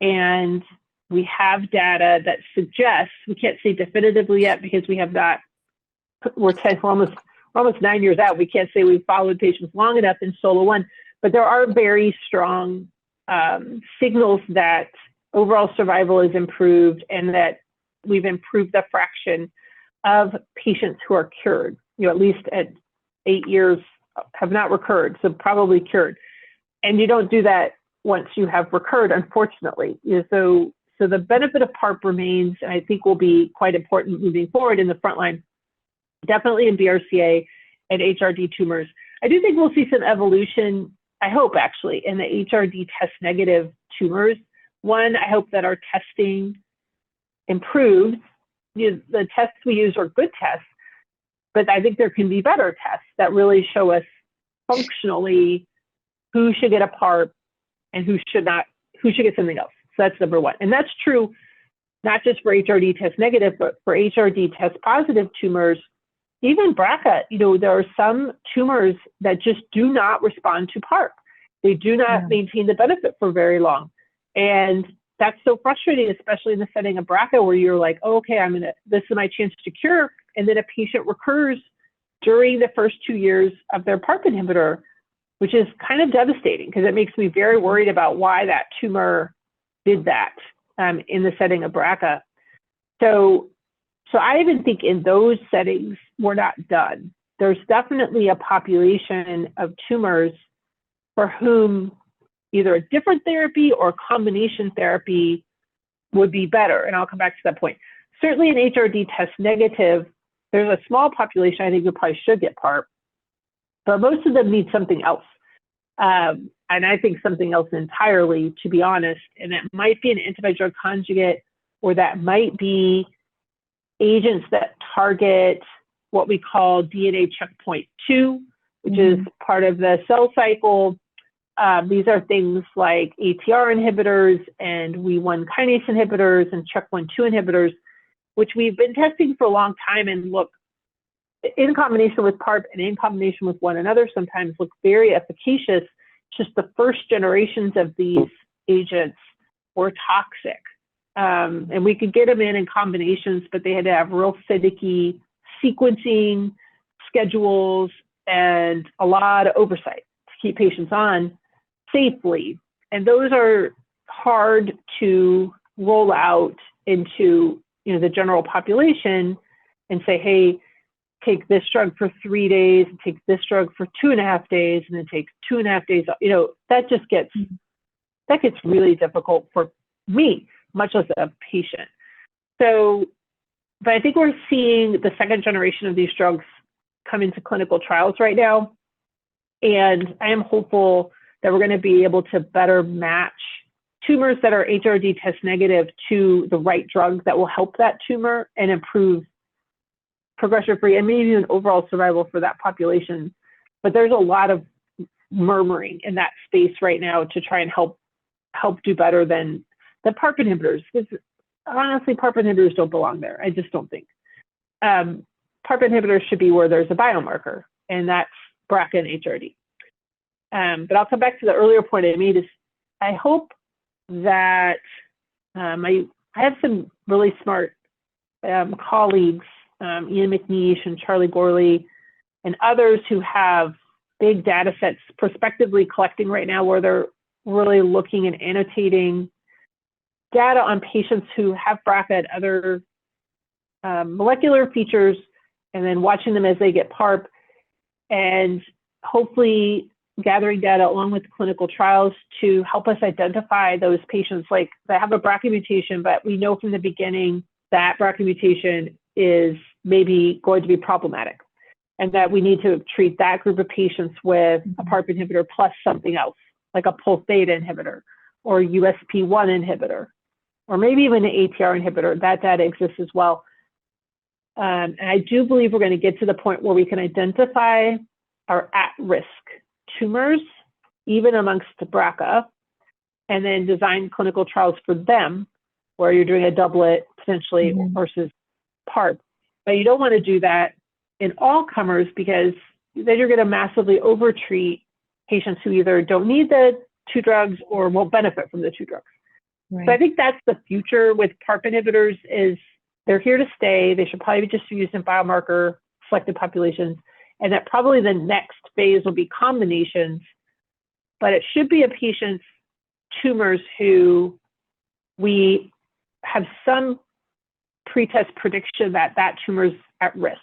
and we have data that suggests, we can't say definitively yet because we have not, we're almost 9 years out. We can't say we've followed patients long enough in SOLO-1, but there are very strong signals that overall survival is improved and that we've improved the fraction of patients who are cured, at least at 8 years, have not recurred, so probably cured. And you don't do that once you have recurred, unfortunately. So the benefit of PARP remains, and I think will be quite important moving forward in the front line, definitely in BRCA and HRD tumors. I do think we'll see some evolution, I hope actually, in the HRD test negative tumors. One, I hope that our testing improves. The tests we use are good tests, but I think there can be better tests that really show us functionally who should get a PARP and who should not, who should get something else. So that's number one. And that's true not just for HRD test negative, but for HRD test positive tumors. Even BRCA, there are some tumors that just do not respond to PARP. They do not maintain the benefit for very long. And that's so frustrating, especially in the setting of BRCA, where you're like, oh, okay, this is my chance to cure. And then a patient recurs during the first 2 years of their PARP inhibitor, which is kind of devastating because it makes me very worried about why that tumor did that in the setting of BRCA. So I even think in those settings, we're not done. There's definitely a population of tumors for whom either a different therapy or combination therapy would be better. And I'll come back to that point. Certainly in HRD test negative, there's a small population I think who probably should get PARP, but most of them need something else. And I think something else entirely, to be honest, and that might be an antibody-drug conjugate, or that might be agents that target what we call DNA checkpoint 2, which is part of the cell cycle. These are things like ATR inhibitors and WEE1 kinase inhibitors and checkpoint 2 inhibitors, which we've been testing for a long time and look, in combination with PARP and in combination with one another, sometimes look very efficacious. Just the first generations of these agents were toxic. And we could get them in combinations, but they had to have real finicky sequencing schedules and a lot of oversight to keep patients on safely. And those are hard to roll out into the general population and say, hey, take this drug for 3 days, and take this drug for 2.5 days, and then take 2.5 days. That just gets really difficult for me, much less a patient. So, but I think we're seeing the second generation of these drugs come into clinical trials right now. And I am hopeful that we're going to be able to better match tumors that are HRD test negative to the right drugs that will help that tumor and improve progression-free and maybe even overall survival for that population. But there's a lot of murmuring in that space right now to try and help do better than the PARP inhibitors. Because honestly, PARP inhibitors don't belong there. I just don't think. PARP inhibitors should be where there's a biomarker, and that's BRCA and HRD. But I'll come back to the earlier point I made. Is I hope that I have some really smart colleagues, Ian McNeish and Charlie Gorley, and others who have big data sets prospectively collecting right now, where they're really looking and annotating data on patients who have BRCA and other molecular features, and then watching them as they get PARP, and hopefully gathering data along with clinical trials to help us identify those patients like that have a BRCA mutation, but we know from the beginning that BRCA mutation is maybe going to be problematic, and that we need to treat that group of patients with a PARP inhibitor plus something else, like a pulse theta inhibitor or USP1 inhibitor, or maybe even an ATR inhibitor. That data exists as well. And I do believe we're going to get to the point where we can identify our at-risk tumors, even amongst the BRCA, and then design clinical trials for them, where you're doing a doublet potentially versus PARP. But you don't want to do that in all comers, because then you're going to massively overtreat patients who either don't need the 2 drugs or won't benefit from the 2 drugs. Right. So I think that's the future with PARP inhibitors. Is they're here to stay. They should probably be just used in biomarker selected populations, and that probably the next phase will be combinations, but it should be a patient's tumors who we have some pretest prediction that that tumor is at risk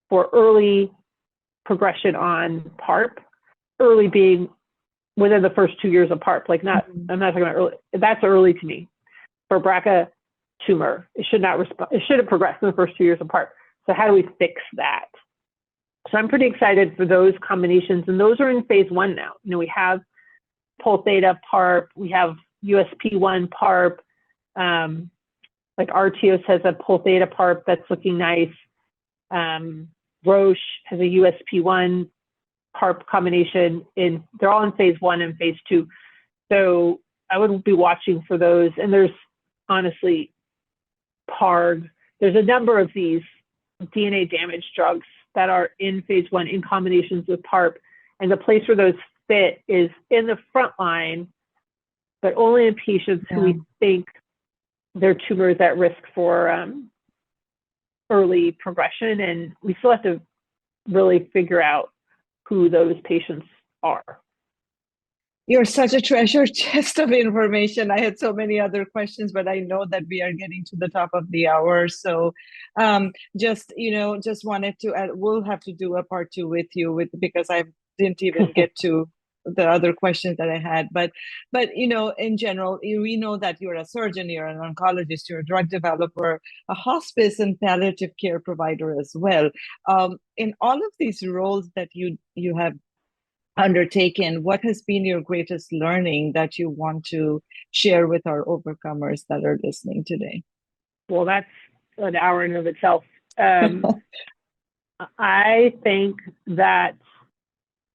for early progression on PARP, early being within the first 2 years of PARP. Like not, I'm not talking about early. That's early to me. For BRCA tumor, it should not respond. It should have progressed in the first 2 years of PARP. So how do we fix that? So I'm pretty excited for those combinations, and those are in phase 1 now. We have pol theta PARP, we have USP1 PARP, like Artios has a pol theta PARP that's looking nice. Roche has a USP1 PARP combination they're all in phase 1 and phase 2. So I would be watching for those. And there's honestly PARG. There's a number of these DNA damage drugs that are in phase 1 in combinations with PARP. And the place where those fit is in the front line, but only in patients who we think their tumor is at risk for early progression. And we still have to really figure out who those patients are. You're such a treasure chest of information. I had so many other questions, but I know that we are getting to the top of the hour. So just wanted to, we'll have to do a part 2 with you because I didn't even get to the other questions that I had. But in general, we know that you're a surgeon, you're an oncologist, you're a drug developer, a hospice and palliative care provider as well. In all of these roles that you have undertaken, what has been your greatest learning that you want to share with our overcomers that are listening today? Well, that's an hour in of itself. I think that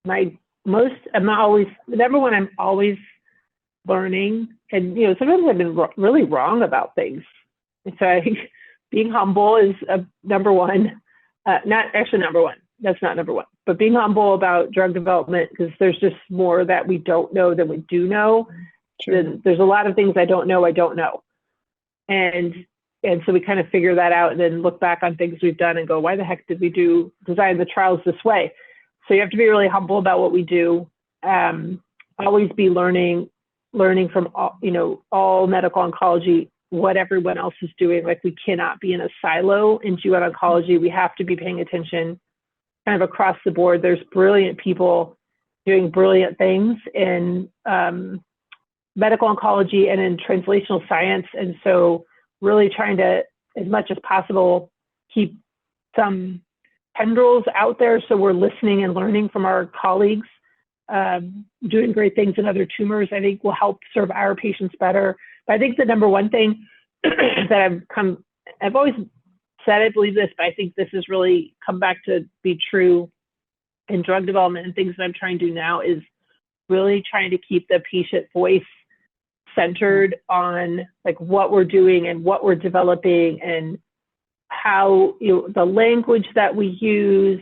I'm always learning, and sometimes I've been really wrong about things. And so I think being humble is number one. Not actually number one. That's not number one. But being humble about drug development, because there's just more that we don't know than we do know. There's a lot of things I don't know. And so we kind of figure that out and then look back on things we've done and go, why the heck did we design the trials this way? So you have to be really humble about what we do. Always be learning from all medical oncology, what everyone else is doing. Like, we cannot be in a silo in GYN oncology. We have to be paying attention kind of across the board. There's brilliant people doing brilliant things in medical oncology and in translational science. And so really trying to, as much as possible, keep some tendrils out there so we're listening and learning from our colleagues, doing great things in other tumors, I think will help serve our patients better. But I think the number one thing that I've always said, I believe this, but I think this has really come back to be true in drug development and things that I'm trying to do now, is really trying to keep the patient voice centered on like what we're doing and what we're developing and how, the language that we use.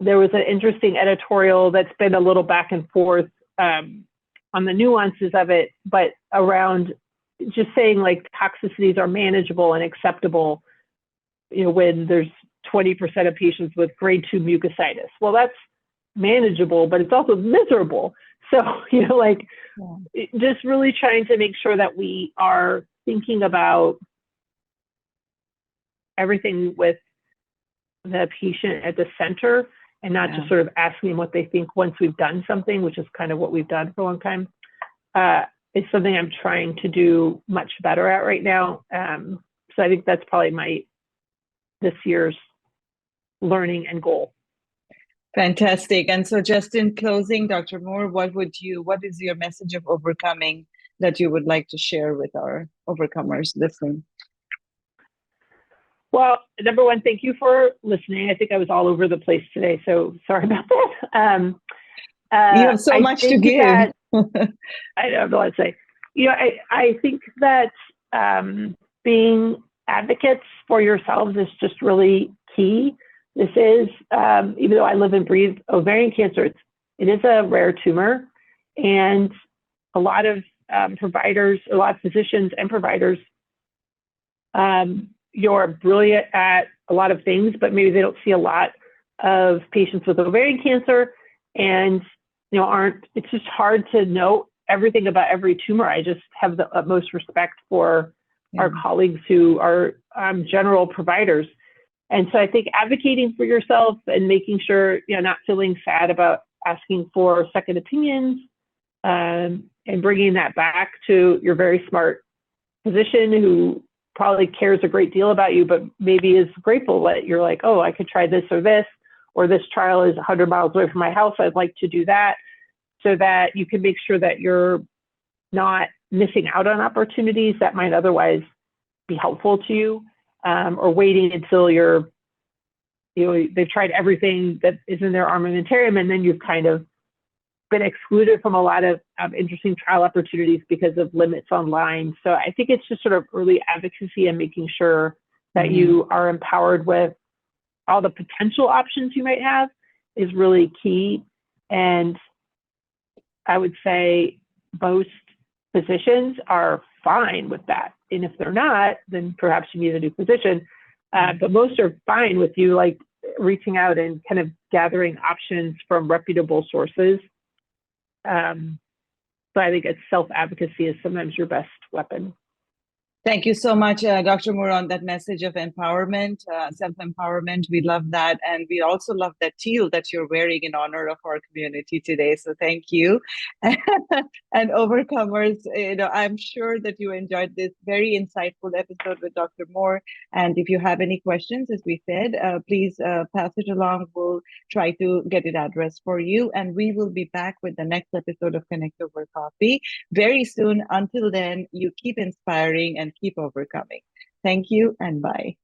There was an interesting editorial that's been a little back and forth on the nuances of it, but around just saying like toxicities are manageable and acceptable, when there's 20% of patients with grade 2 mucositis. Well, that's manageable, but it's also miserable. So, just really trying to make sure that we are thinking about everything with the patient at the center and not just sort of asking what they think once we've done something, which is kind of what we've done for a long time. It's something I'm trying to do much better at right now. So I think that's probably this year's learning and goal. Fantastic. And so just in closing, Dr. Moore, what is your message of overcoming that you would like to share with our overcomers listening? Well, number one, thank you for listening. I think I was all over the place today, so sorry about that. You have so much to give. I don't know what to say. I think that being advocates for yourselves is just really key. This is, even though I live and breathe ovarian cancer, it is a rare tumor, and a lot of providers, a lot of physicians and providers, you're brilliant at a lot of things, but maybe they don't see a lot of patients with ovarian cancer, and it's just hard to know everything about every tumor. I just have the utmost respect for our colleagues who are general providers. And so I think advocating for yourself and making sure you're not feeling sad about asking for second opinions, and bringing that back to your very smart physician who probably cares a great deal about you, but maybe is grateful that you're like, oh, I could try this, or this trial is 100 miles away from my house. I'd like to do that, so that you can make sure that you're not missing out on opportunities that might otherwise be helpful to you, or waiting until you're, they've tried everything that is in their armamentarium, and then you've kind of been excluded from a lot of interesting trial opportunities because of limits online. So I think it's just sort of early advocacy and making sure that you are empowered with all the potential options you might have is really key. And I would say most physicians are fine with that. And if they're not, then perhaps you need a new physician. But most are fine with you like reaching out and kind of gathering options from reputable sources. So I think it's self-advocacy is sometimes your best weapon. Thank you so much, Dr. Moore, on that message of empowerment, self-empowerment. We love that. And we also love that teal that you're wearing in honor of our community today. So thank you. And overcomers, I'm sure that you enjoyed this very insightful episode with Dr. Moore. And if you have any questions, as we said, please pass it along. We'll try to get it addressed for you. And we will be back with the next episode of Connect Over Coffee very soon. Until then, you keep inspiring and keep overcoming. Thank you and bye.